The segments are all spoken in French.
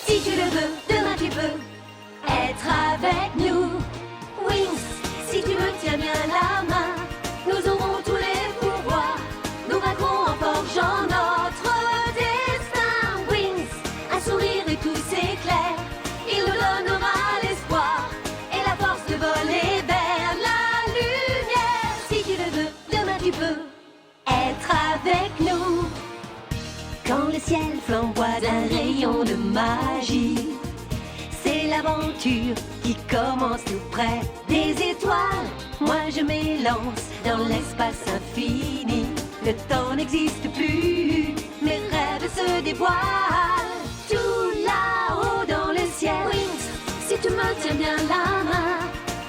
Si tu le veux, demain tu peux être avec nous. Wings, si tu me tiens bien la main, nous aurons tous les pouvoirs. Nous vaincrons en forgeant notre destin. Wings, un sourire et tout s'éclaire. Il nous donnera l'espoir et la force de voler vers la lumière. Si tu le veux, demain tu peux être avec nous. Quand le ciel flamboie d'un rayon de magie, c'est l'aventure qui commence tout près des étoiles. Moi je m'élance dans l'espace infini. Le temps n'existe plus, mes rêves se dévoilent. Tout là-haut dans le ciel. Wings, si tu me tiens bien la main,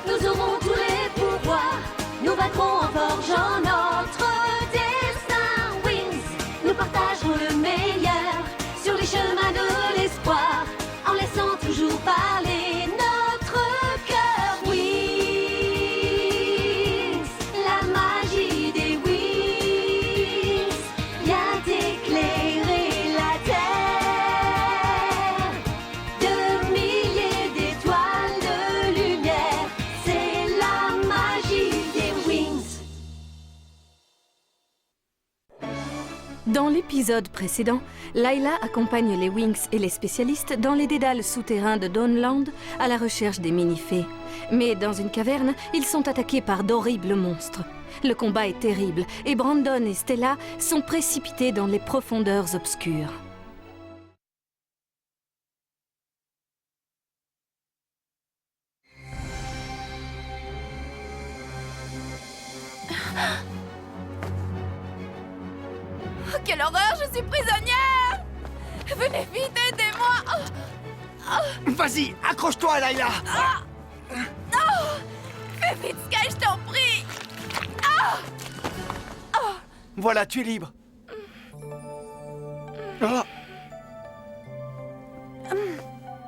nous aurons tous les pouvoirs. Nous vaincrons en forgeant notre destin. Wings, nous partagerons le meilleur sur les chemins de l'espoir, en laissant toujours parler notre cœur. Wings, la magie des wings vient éclairer la terre. De milliers d'étoiles de lumière, c'est la magie des wings. Dans l'épisode précédent, Layla accompagne les Wings et les spécialistes dans les dédales souterrains de Dawnland à la recherche des mini-fées. Mais dans une caverne, ils sont attaqués par d'horribles monstres. Le combat est terrible et Brandon et Stella sont précipités dans les profondeurs obscures. Oh, quelle horreur, je suis prisonnière! Venez vite, aidez-moi! Vas-y, accroche-toi, Layla. Fais vite, Sky, je t'en prie! Voilà, tu es libre. Ah,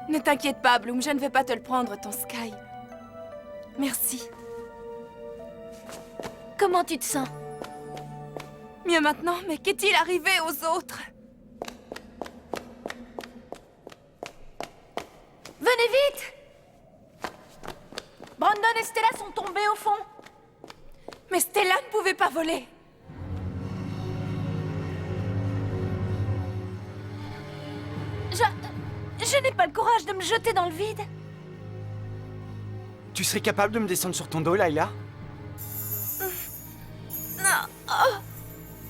Ne t'inquiète pas, Bloom, je ne vais pas te le prendre, ton Sky. Merci. Comment tu te sens? Mieux maintenant, mais qu'est-il arrivé aux autres? Venez vite! Brandon et Stella sont tombés au fond. Mais Stella ne pouvait pas voler. Je n'ai pas le courage de me jeter dans le vide. tu serais capable de me descendre sur ton dos, Layla?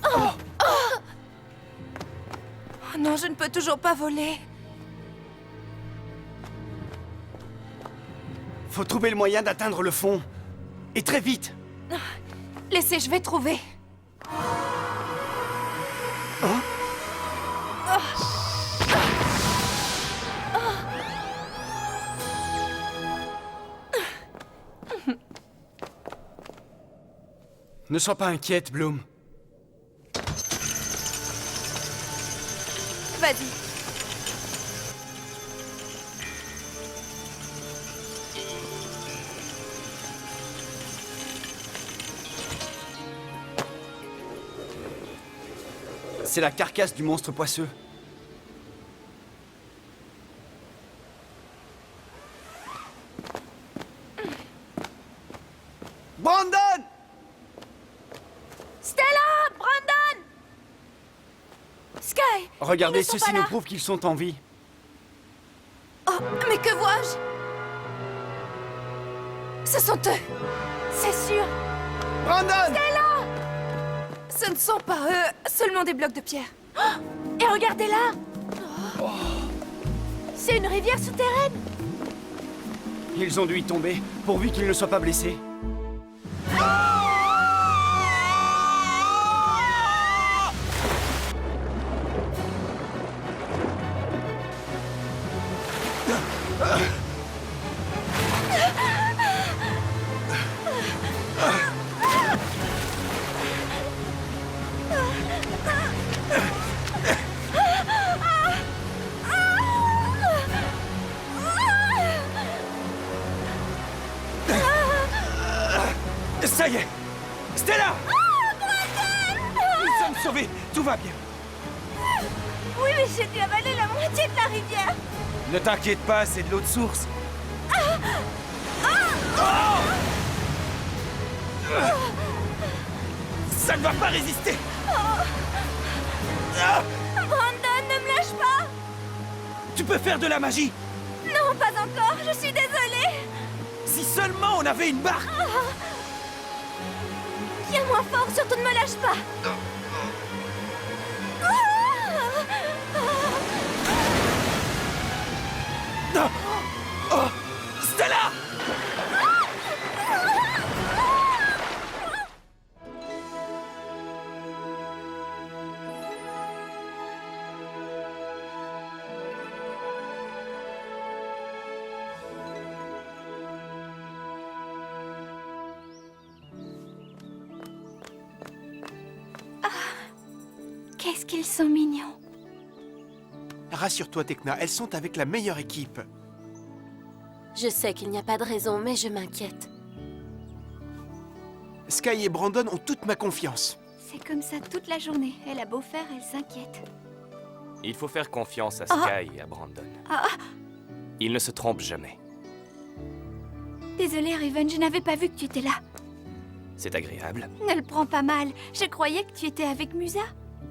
Oh non, je ne peux toujours pas voler. Faut trouver le moyen d'atteindre le fond. Et très vite. Laissez, je vais trouver. Ne sois pas inquiète, Bloom. Vas-y. C'est la carcasse du monstre poisseux. Brandon! Stella! Brandon! Sky! Regardez, ils ne sont ceci pas nous là. prouve qu'ils sont en vie. Oh, mais que vois-je? Ce sont eux! C'est sûr! Brandon! Ce ne sont pas eux, seulement des blocs de pierre. Oh, et regardez là! C'est une rivière souterraine. Ils ont dû y tomber, pourvu qu'ils ne soient pas blessés. Ça y est! Stella! Nous sommes sauvés! Tout va bien! Oui, mais j'ai dû avaler la moitié de la rivière. Ne t'inquiète pas, c'est de l'eau de source. Ça ne va pas résister. Brandon, ne me lâche pas! Tu peux faire de la magie. Non, pas encore, je suis désolée! Si seulement on avait une barque. Tiens-moi fort, surtout ne me lâche pas! Oh, Stella! Qu'est-ce qu'ils sont mignons! Rassure-toi, Tekna, elles sont avec la meilleure équipe. Je sais qu'il n'y a pas de raison, mais je m'inquiète. Sky et Brandon ont toute ma confiance. C'est comme ça toute la journée. Elle a beau faire, elle s'inquiète. Il faut faire confiance à Sky et à Brandon. Ils ne se trompent jamais. Désolée, Raven, je n'avais pas vu que tu étais là. C'est agréable. Ne le prends pas mal. Je croyais que tu étais avec Musa.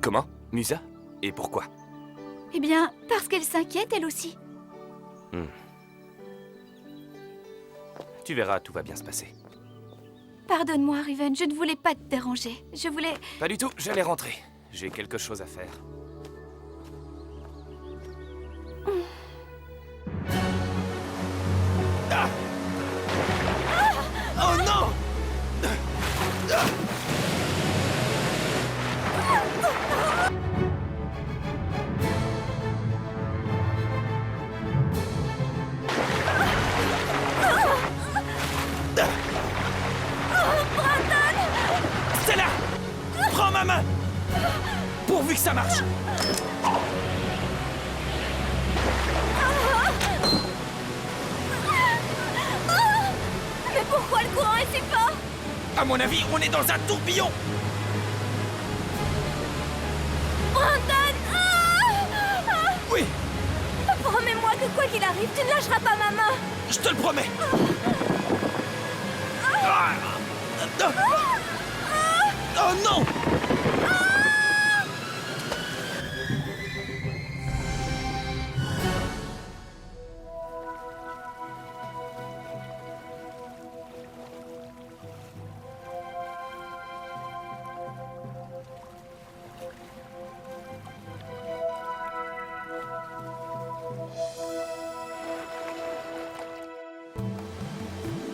Comment? Musa? Et pourquoi? Eh bien, parce qu'elle s'inquiète, elle aussi. Tu verras, tout va bien se passer. Pardonne-moi, Raven, je ne voulais pas te déranger. Je voulais... Pas du tout, j'allais rentrer. J'ai quelque chose à faire. Oh non! Stella! Prends ma main! Pourvu que ça marche! Mais pourquoi le courant est si fort? À mon avis, on est dans un tourbillon! Brandon! Oui, Promets-moi que quoi qu'il arrive, tu ne lâcheras pas ma main. je te le promets! Oh non!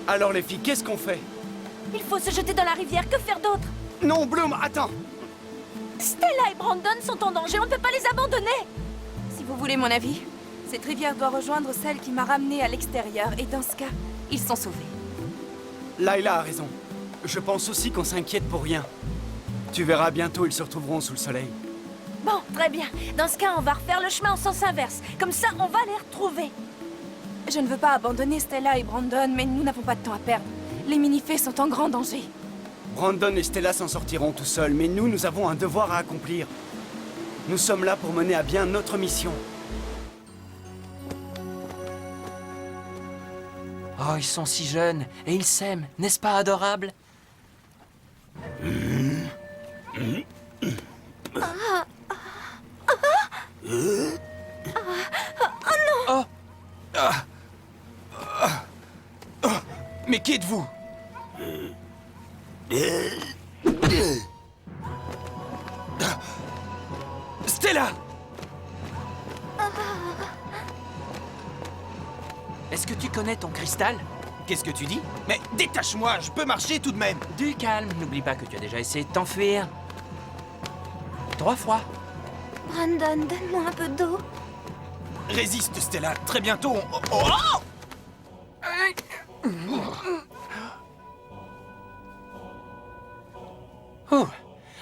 Alors les filles, qu'est-ce qu'on fait? Il faut se jeter dans la rivière, que faire d'autre? Non, Bloom, attends! Stella et Brandon sont en danger, on ne peut pas les abandonner. Si vous voulez mon avis, cette rivière doit rejoindre celle qui m'a ramenée à l'extérieur, et dans ce cas, ils sont sauvés. Layla a raison. Je pense aussi qu'on s'inquiète pour rien. Tu verras, bientôt ils se retrouveront sous le soleil. Bon, très bien. Dans ce cas, on va refaire le chemin en sens inverse. Comme ça, on va les retrouver. Je ne veux pas abandonner Stella et Brandon, mais nous n'avons pas de temps à perdre. Les minifées sont en grand danger. Brandon et Stella s'en sortiront tout seuls, mais nous avons un devoir à accomplir. Nous sommes là pour mener à bien notre mission. Oh, ils sont si jeunes, et ils s'aiment, n'est-ce pas adorable? Mais qui êtes-vous? Stella! Est-ce que tu connais ton cristal? Qu'est-ce que tu dis? Mais détache-moi, je peux marcher tout de même. Du calme, n'oublie pas que tu as déjà essayé de t'enfuir. 3 fois. Brandon, donne-moi un peu d'eau. Résiste, Stella. Très bientôt, on... Oh! Oh,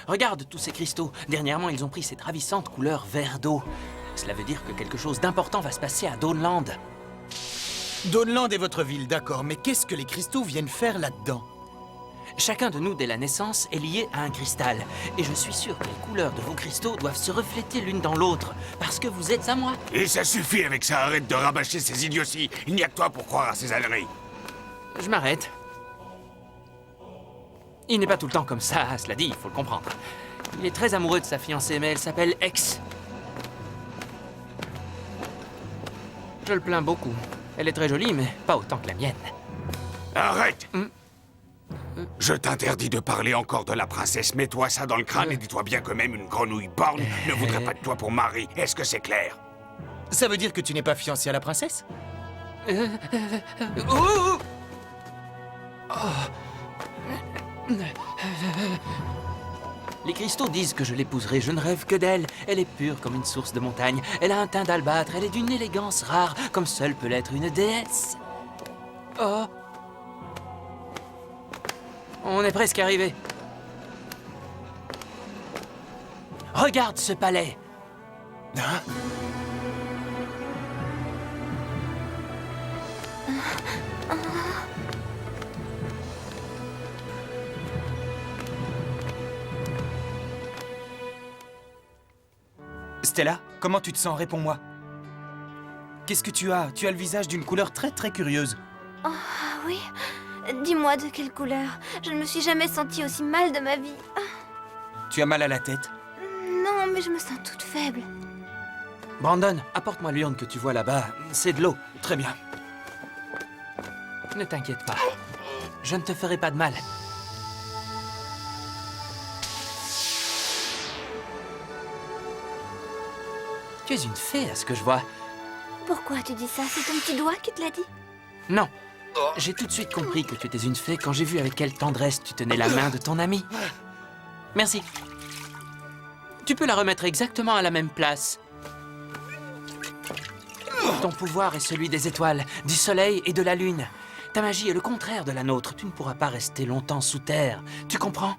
regarde tous ces cristaux. Dernièrement, ils ont pris cette ravissante couleur vert d'eau. Cela veut dire que quelque chose d'important va se passer à Dawnland. Dawnland est votre ville, d'accord, mais qu'est-ce que les cristaux viennent faire là-dedans? Chacun de nous, dès la naissance, est lié à un cristal. Et je suis sûr que les couleurs de vos cristaux doivent se refléter l'une dans l'autre, parce que vous êtes à moi. Et ça suffit avec ça, arrête de rabâcher ces idioties. Il n'y a que toi pour croire à ces âneries. Je m'arrête. Il n'est pas tout le temps comme ça, cela dit, il faut le comprendre. Il est très amoureux de sa fiancée, mais elle s'appelle X. Je le plains beaucoup. Elle est très jolie, mais pas autant que la mienne. Arrête! Je t'interdis de parler encore de la princesse. Mets-toi ça dans le crâne et dis-toi bien que même une grenouille borgne ne voudrait pas de toi pour mari. Est-ce que c'est clair? Ça veut dire que tu n'es pas fiancé à la princesse? Oh! Les cristaux disent que je l'épouserai, je ne rêve que d'elle. Elle est pure comme une source de montagne. Elle a un teint d'albâtre, elle est d'une élégance rare, comme seule peut l'être une déesse. Oh! On est presque arrivé. Regarde ce palais. Hein? Stella, comment tu te sens? Réponds-moi. Qu'est-ce que tu as? Tu as le visage d'une couleur très très curieuse. Ah oui. Dis-moi de quelle couleur. Je ne me suis jamais sentie aussi mal de ma vie. Tu as mal à la tête? Non, mais je me sens toute faible. Brandon, apporte-moi l'urne que tu vois là-bas. C'est de l'eau. Très bien. Ne t'inquiète pas. Je ne te ferai pas de mal. Tu es une fée, à ce que je vois. Pourquoi tu dis ça? C'est ton petit doigt qui te l'a dit? Non. J'ai tout de suite compris que tu étais une fée quand j'ai vu avec quelle tendresse tu tenais la main de ton ami. Merci. Tu peux la remettre exactement à la même place. Ton pouvoir est celui des étoiles, du soleil et de la lune. Ta magie est le contraire de la nôtre. Tu ne pourras pas rester longtemps sous terre. Tu comprends?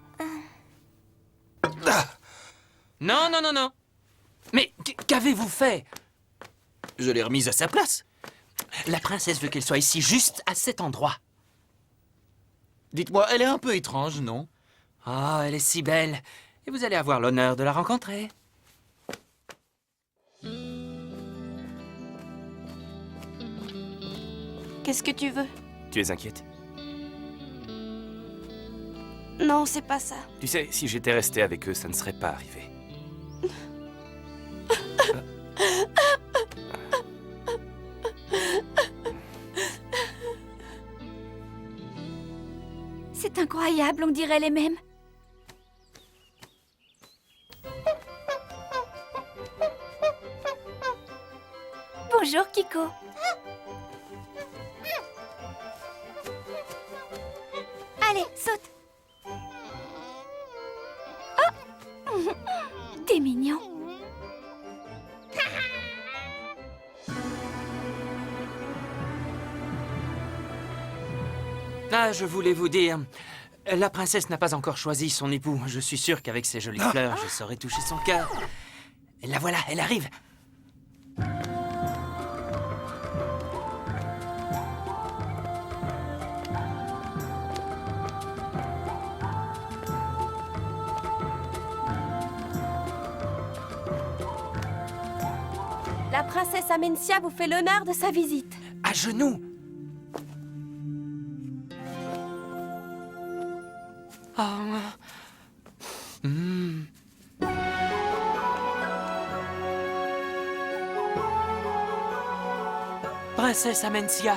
Non, non, non, non. Mais qu'avez-vous fait? Je l'ai remise à sa place. La princesse veut qu'elle soit ici, juste à cet endroit. Dites-moi, elle est un peu étrange, non? Oh, elle est si belle. Et vous allez avoir l'honneur de la rencontrer. Qu'est-ce que tu veux? Tu es inquiète? Non, c'est pas ça. Tu sais, si j'étais resté avec eux, ça ne serait pas arrivé. C'est incroyable, on dirait les mêmes. Bonjour, Kiko. Allez, saute. Oh. T'es mignon. Ah, je voulais vous dire... La princesse n'a pas encore choisi son époux. Je suis sûr qu'avec ces jolies fleurs, je saurais toucher son cœur. La voilà, elle arrive. La princesse Amencia vous fait l'honneur de sa visite. À genoux. Princesse Amencia,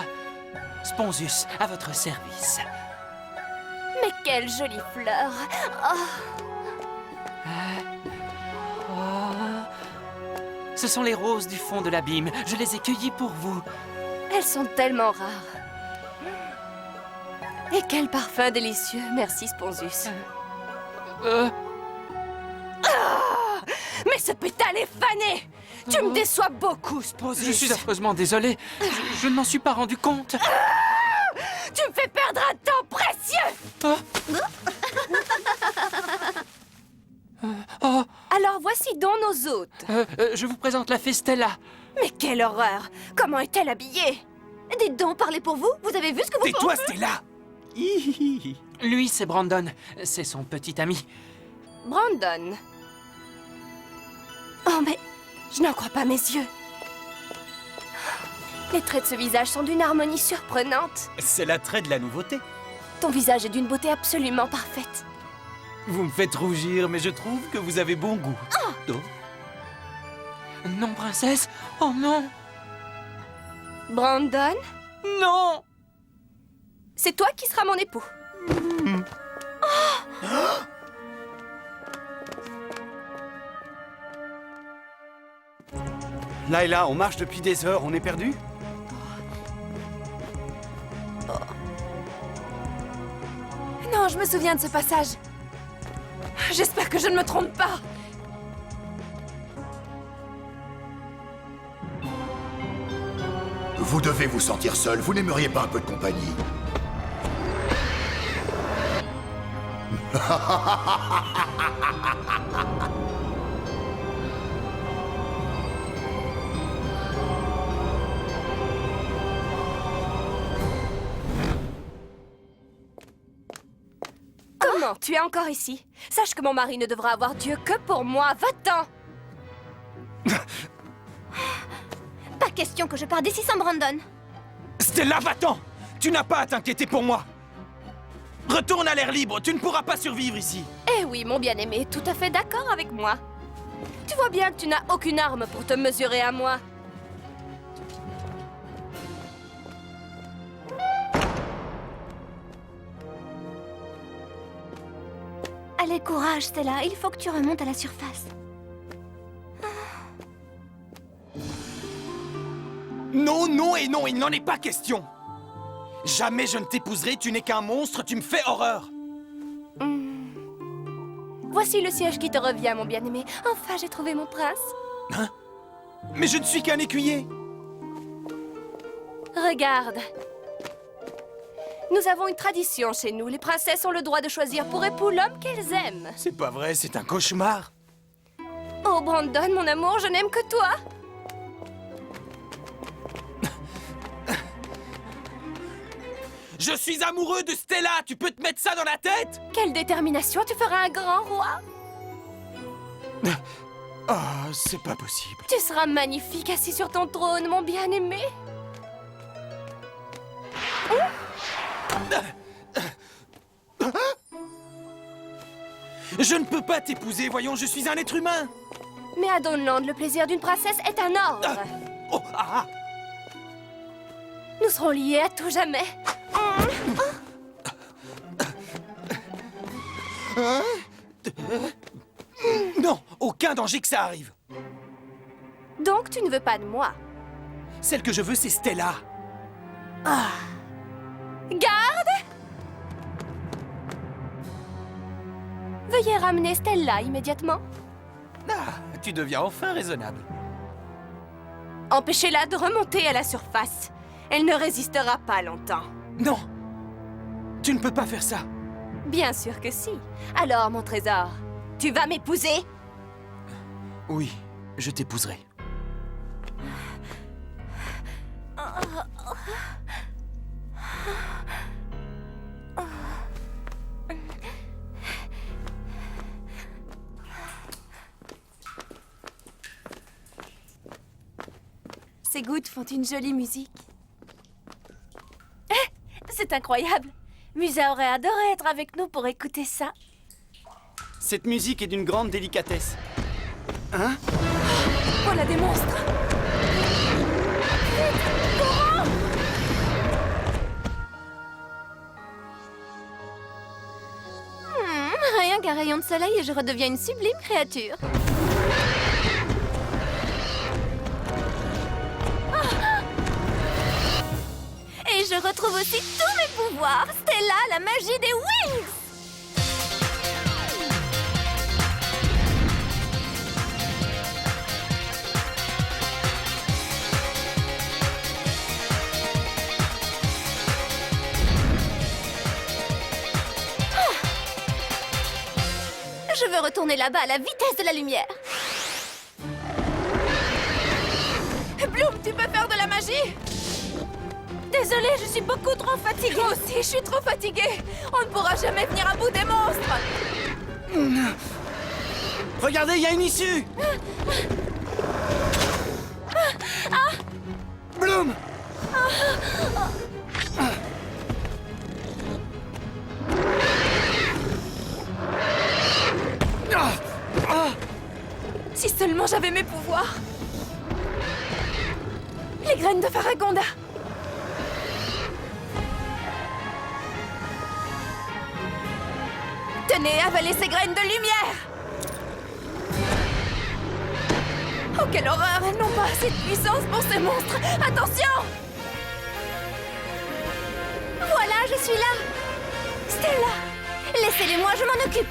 Sponzius, à votre service. Mais quelle jolie fleur. Ce sont les roses du fond de l'abîme. Je les ai cueillies pour vous. Elles sont tellement rares. Et quel parfum délicieux. Merci, Sponzius. Mais ce pétale est fané. Tu me déçois beaucoup, Sponzius. Je suis affreusement désolé. Je ne m'en suis pas rendu compte. Tu me fais perdre un temps précieux. Alors voici donc nos hôtes. Je vous présente la fée Stella. Mais quelle horreur. Comment est-elle habillée? Dites donc, parlez pour vous. Vous avez vu ce que vous Tais-toi, pensez? Stella! Lui, c'est Brandon. C'est son petit ami. Brandon. Oh, mais je n'en crois pas mes yeux. Les traits de ce visage sont d'une harmonie surprenante. C'est l'attrait de la nouveauté. Ton visage est d'une beauté absolument parfaite. Vous me faites rougir, mais je trouve que vous avez bon goût. Oh. Non, princesse. Oh non. Brandon, Non. c'est toi qui seras mon époux. Layla, on marche depuis des heures, on est perdu? Non, je me souviens de ce passage. J'espère que je ne me trompe pas. Vous devez vous sentir seul, vous n'aimeriez pas un peu de compagnie? Comment? Tu es encore ici? Sache que mon mari ne devra avoir Dieu que pour moi. Va-t'en! Pas question que je parte d'ici sans Brandon. Stella, va-t'en! Tu n'as pas à t'inquiéter pour moi. Retourne à l'air libre, tu ne pourras pas survivre ici. Eh oui, mon bien-aimé, tout à fait d'accord avec moi. Tu vois bien que tu n'as aucune arme pour te mesurer à moi. Allez, courage, Stella. Il faut que tu remontes à la surface. Non, non et non, il n'en est pas question. Jamais je ne t'épouserai, tu n'es qu'un monstre, tu me fais horreur. Voici le siège qui te revient, mon bien-aimé. Enfin, j'ai trouvé mon prince. Hein? Mais je ne suis qu'un écuyer. Regarde. Nous avons une tradition chez nous. Les princesses ont le droit de choisir pour époux l'homme qu'elles aiment. C'est pas vrai, c'est un cauchemar. Oh, Brandon, mon amour, je n'aime que toi. Je suis amoureux de Stella, tu peux te mettre ça dans la tête? Quelle détermination, tu feras un grand roi. Oh, c'est pas possible. Tu seras magnifique assis sur ton trône, mon bien-aimé. Je ne peux pas t'épouser, voyons, je suis un être humain. Mais à Dawnland, le plaisir d'une princesse est un ordre. Oh, ah, Nous serons liés à tout jamais. non, aucun danger que ça arrive. Donc tu ne veux pas de moi. Celle que je veux, c'est Stella. Garde! Veuillez ramener Stella immédiatement. Ah, tu deviens enfin raisonnable. Empêchez-la de remonter à la surface. Elle ne résistera pas longtemps. Non, tu ne peux pas faire ça. Bien sûr que si. Alors, mon trésor, tu vas m'épouser? Oui, je t'épouserai. Ces gouttes font une jolie musique. C'est incroyable. Musa aurait adoré être avec nous pour écouter ça. Cette musique est d'une grande délicatesse. Hein? Voilà des monstres. Rien qu'un rayon de soleil et je redeviens une sublime créature. Et je retrouve aussi tous mes pouvoirs. Stella, la magie des Wings! Je veux retourner là-bas à la vitesse de la lumière. Bloom, tu peux faire de la magie? Désolée, je suis beaucoup trop fatiguée. Moi aussi, je suis trop fatiguée. On ne pourra jamais venir à bout des monstres. Regardez, il y a une issue. Bloom. Si seulement j'avais mes pouvoirs. Les graines de Faragonda. Tenez, avalez ces graines de lumière. Oh, quelle horreur! Elles n'ont pas assez de puissance pour ces monstres. Attention! Voilà, je suis là. Stella, laissez-les-moi, je m'en occupe.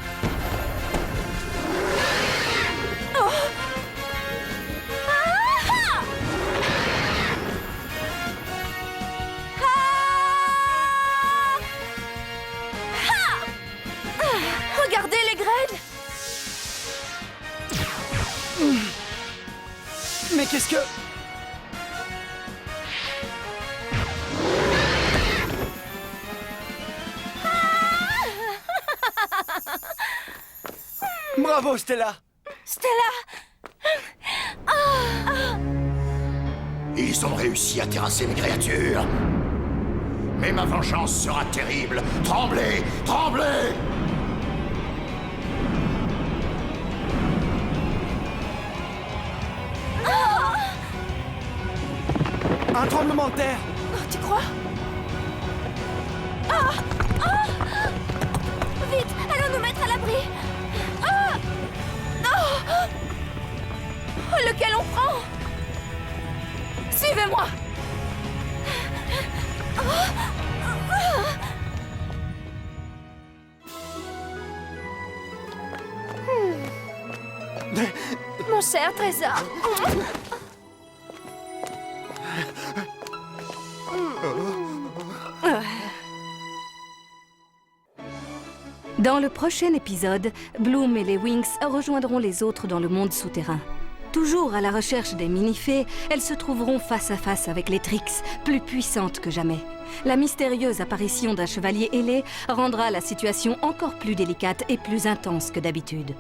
Oh! Regardez les graines! Mais qu'est-ce que... Bravo, Stella. Stella! Ils ont réussi à terrasser mes créatures. Mais ma vengeance sera terrible. Tremblez! Tremblez! Un tremblement de terre. Oh, tu crois? Vite, allons nous mettre à l'abri. Lequel on prend? Suivez-moi. Mon cher trésor. Dans le prochain épisode, Bloom et les Winx rejoindront les autres dans le monde souterrain. Toujours à la recherche des mini-fées, elles se trouveront face à face avec les Trix, plus puissantes que jamais. La mystérieuse apparition d'un chevalier ailé rendra la situation encore plus délicate et plus intense que d'habitude.